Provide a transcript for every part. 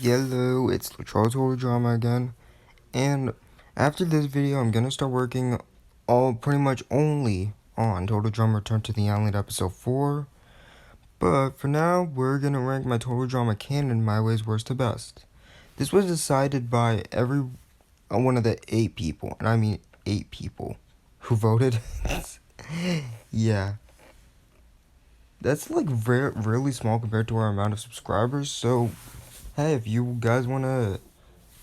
Hello, it's Charles Horror Drama again, and after this video, I'm gonna start working pretty much only on Total Drama Return to the Island episode 4, but for now, we're gonna rank my Total Drama canon my way's worst to best. This was decided by one of the 8 people, and I mean 8 people, who voted. Yeah, that's like really small compared to our amount of subscribers, so hey, if you guys wanna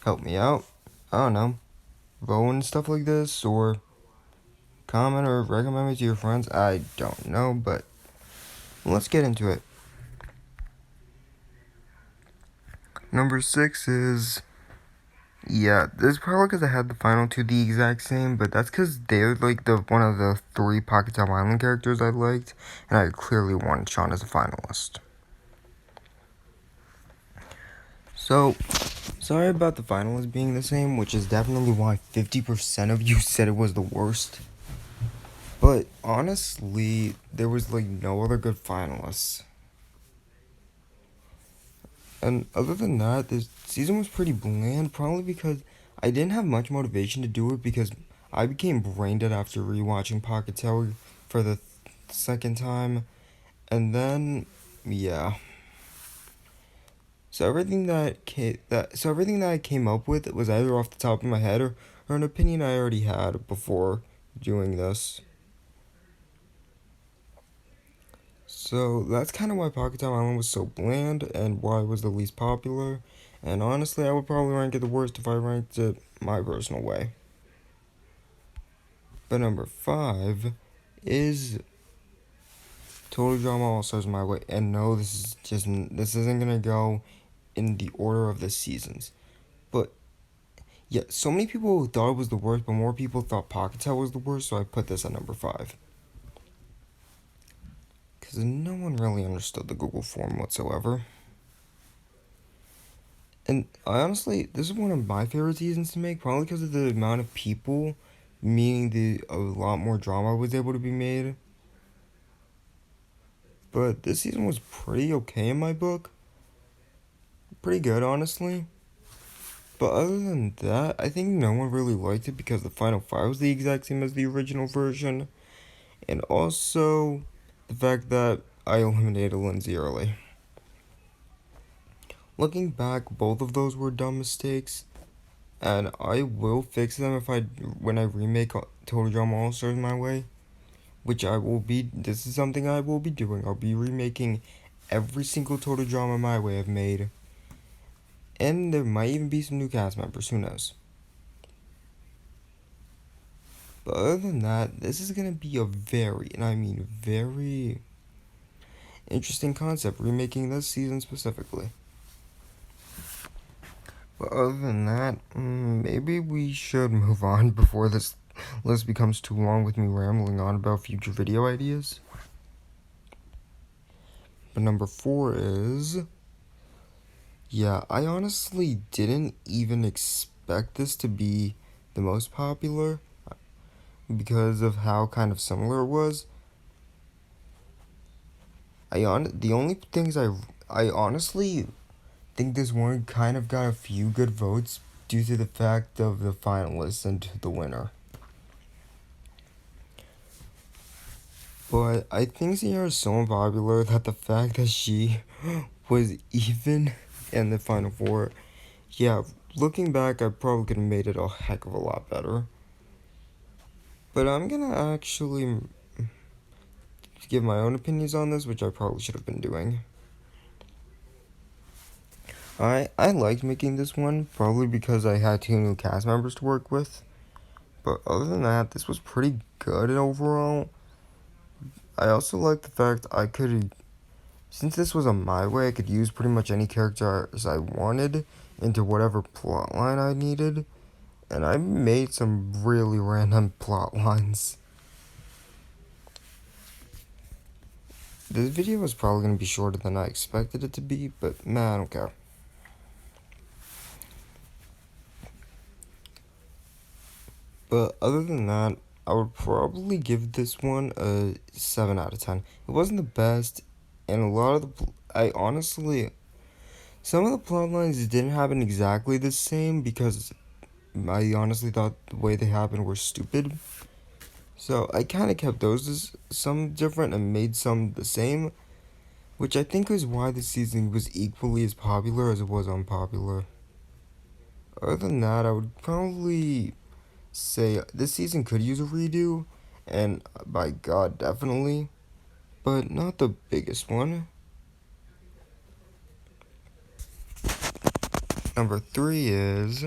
help me out, I don't know, vote and stuff like this, or comment or recommend me to your friends. I don't know, but let's get into it. Number 6 is, this is probably because I had the final two the exact same, but that's because they're like one of the 3 Pahkitew Island characters I liked, and I clearly wanted Sean as a finalist. So, sorry about the finalists being the same, which is definitely why 50% of you said it was the worst. But honestly, there was like no other good finalists. And other than that, this season was pretty bland, probably because I didn't have much motivation to do it because I became brain dead after rewatching Pahkitew for the second time. And then, yeah. So everything that I came up with was either off the top of my head or an opinion I already had before doing this. So that's kind of why Pahkitew Island was so bland and why it was the least popular. And honestly, I would probably rank it the worst if I ranked it my personal way. But number 5 is Total Drama All Stars My Way. And no, this isn't gonna go in the order of the seasons. But yeah, so many people thought it was the worst, but more people thought Pahkitew was the worst, so I put this at number 5. Because no one really understood the Google form whatsoever. And I honestly, this is one of my favorite seasons to make, probably because of the amount of people, meaning a lot more drama was able to be made. But this season was pretty okay in my book. Pretty good, honestly. But other than that, I think no one really liked it because the final 5 was the exact same as the original version. And also, the fact that I eliminated Lindsay early. Looking back, both of those were dumb mistakes, and I will fix them when I remake Total Drama All Stars my way, which this is something I will be doing. I'll be remaking every single Total Drama my way I've made, and there might even be some new cast members, who knows. But other than that, this is gonna be a very, and I mean very, interesting concept, remaking this season specifically. But other than that, maybe we should move on before this list becomes too long with me rambling on about future video ideas. But number 4 is, I honestly didn't even expect this to be the most popular because of how kind of similar it was. The only things I honestly think this one kind of got a few good votes due to the fact of the finalists and the winner. But I think Sierra is so unpopular that the fact that she was even in the final 4, looking back, I probably could have made it a heck of a lot better. But I'm gonna actually give my own opinions on this, which I probably should have been doing. I liked making this one, probably because I had 2 new cast members to work with. But other than that, this was pretty good overall. I also like the fact since this was my way, I could use pretty much any characters I wanted into whatever plotline I needed. And I made some really random plot lines. This video was probably going to be shorter than I expected it to be, but I don't care. But other than that, I would probably give this one a 7 out of 10. It wasn't the best, and a lot of I honestly, Some of the plot lines didn't happen exactly the same because I honestly thought the way they happened were stupid. So I kind of kept those as some different and made some the same, which I think is why the season was equally as popular as it was unpopular. Other than that, I would probably say this season could use a redo, and by God, definitely, but not the biggest one. Number 3 is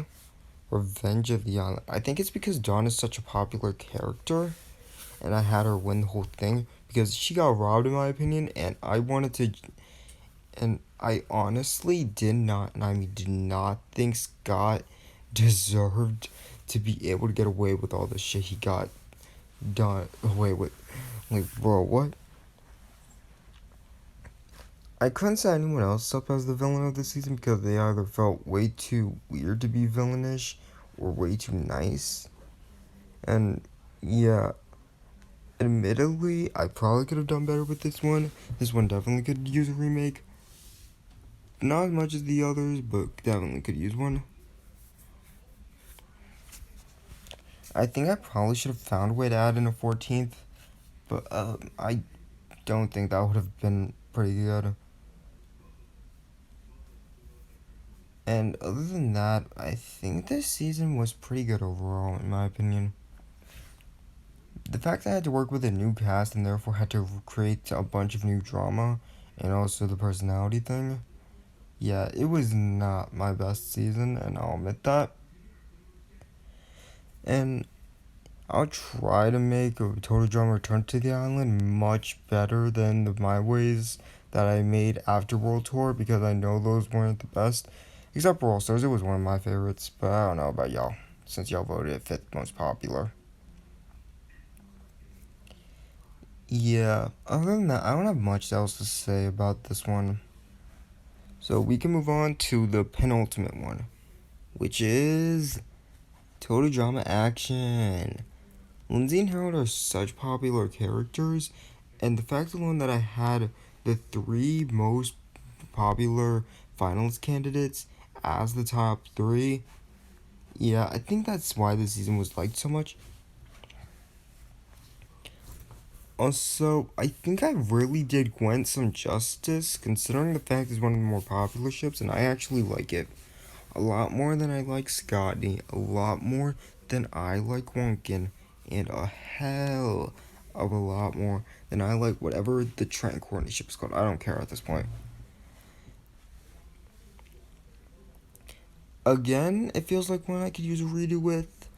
Revenge of the Island. I think it's because Dawn is such a popular character, and I had her win the whole thing because she got robbed, in my opinion, and I wanted to. And I honestly did not, and I mean, did not think Scott deserved to be able to get away with all the shit he got done away with. Like, bro, what? I couldn't set anyone else up as the villain of the season because they either felt way too weird to be villainish or way too nice. And yeah, admittedly, I probably could have done better with this one. This one definitely could use a remake. Not as much as the others, but definitely could use one. I think I probably should have found a way to add in a 14th, but I don't think that would have been pretty good. And other than that, I think this season was pretty good overall, in my opinion. The fact that I had to work with a new cast and therefore had to create a bunch of new drama, and also the personality thing, yeah, it was not my best season, and I'll admit that. And I'll try to make a Total Drama Return to the Island much better than the My Ways that I made after World Tour because I know those weren't the best. Except for All Stars, it was one of my favorites, but I don't know about y'all, since y'all voted it 5th most popular. Yeah, other than that, I don't have much else to say about this one. So we can move on to the penultimate one, which is Total Drama Action. Lindsay and Harold are such popular characters, and the fact alone that I had the 3 most popular finals candidates as the top 3, yeah, I think that's why this season was liked so much. Also, I think I really did Gwen some justice, considering the fact it's one of the more popular ships, and I actually like it a lot more than I like Scotty, a lot more than I like Wonkin, and a hell of a lot more than I like whatever the Trent Courtney ship is called. I don't care at this point. Again, it feels like one I could use a redo with,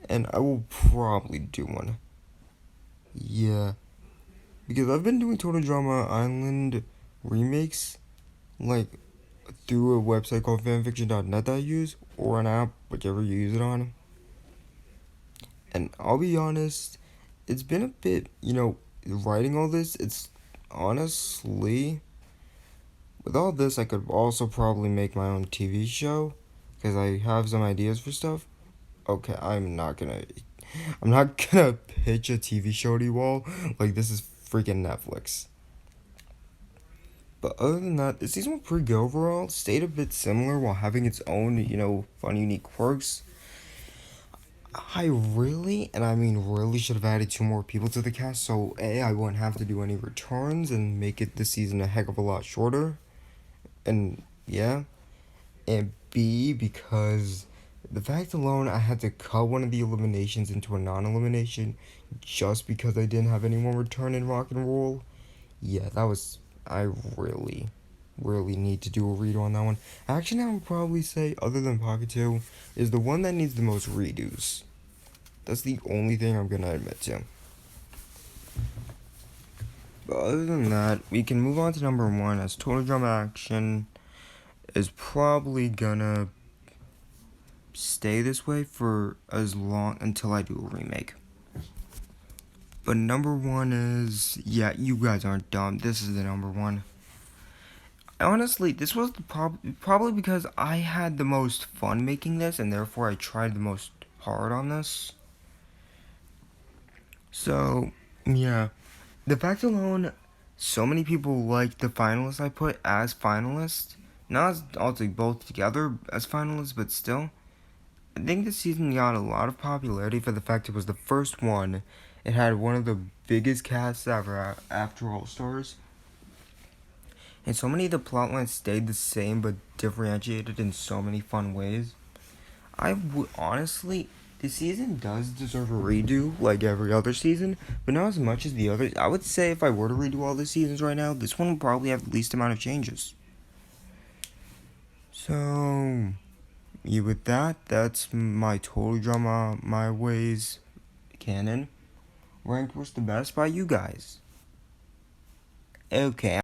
and I will probably do one. Yeah, because I've been doing Total Drama Island remakes, like, through a website called fanfiction.net that I use, or an app, whichever you use it on. And I'll be honest, it's been a bit, writing all this, it's honestly, with all this, I could also probably make my own TV show, because I have some ideas for stuff. Okay, I'm not gonna pitch a TV show to you all, like this is freaking Netflix. But other than that, the season was pretty good overall. Stayed a bit similar while having its own, fun, unique quirks. I really, and I mean really, should have added 2 more people to the cast, so A, I wouldn't have to do any returns and make it this season a heck of a lot shorter. And yeah. And B, because the fact alone I had to cut one of the eliminations into a non-elimination just because I didn't have anyone return in rock and roll. Yeah, that was, I really need to do a redo on that one. Actually, I would probably say, other than Pahkitew, is the one that needs the most redos. That's the only thing I'm gonna admit to. But other than that, we can move on to number 1, as Total Drama Action is probably gonna stay this way for as long until I do a remake. But number 1 is, yeah, you guys aren't dumb. This is the number 1. Honestly, this was probably because I had the most fun making this, and therefore I tried the most hard on this. So, yeah. The fact alone, so many people liked the finalists I put as finalists, not as also both together as finalists, but still. I think this season got a lot of popularity for the fact it was the first one. It had one of the biggest casts ever after All Stars. And so many of the plotlines stayed the same but differentiated in so many fun ways. I would honestly, this season does deserve a redo like every other season, but not as much as the others. I would say if I were to redo all the seasons right now, this one would probably have the least amount of changes. So, yeah, with that, that's my Total Drama My Ways canon. Ranked was the best by you guys. Okay.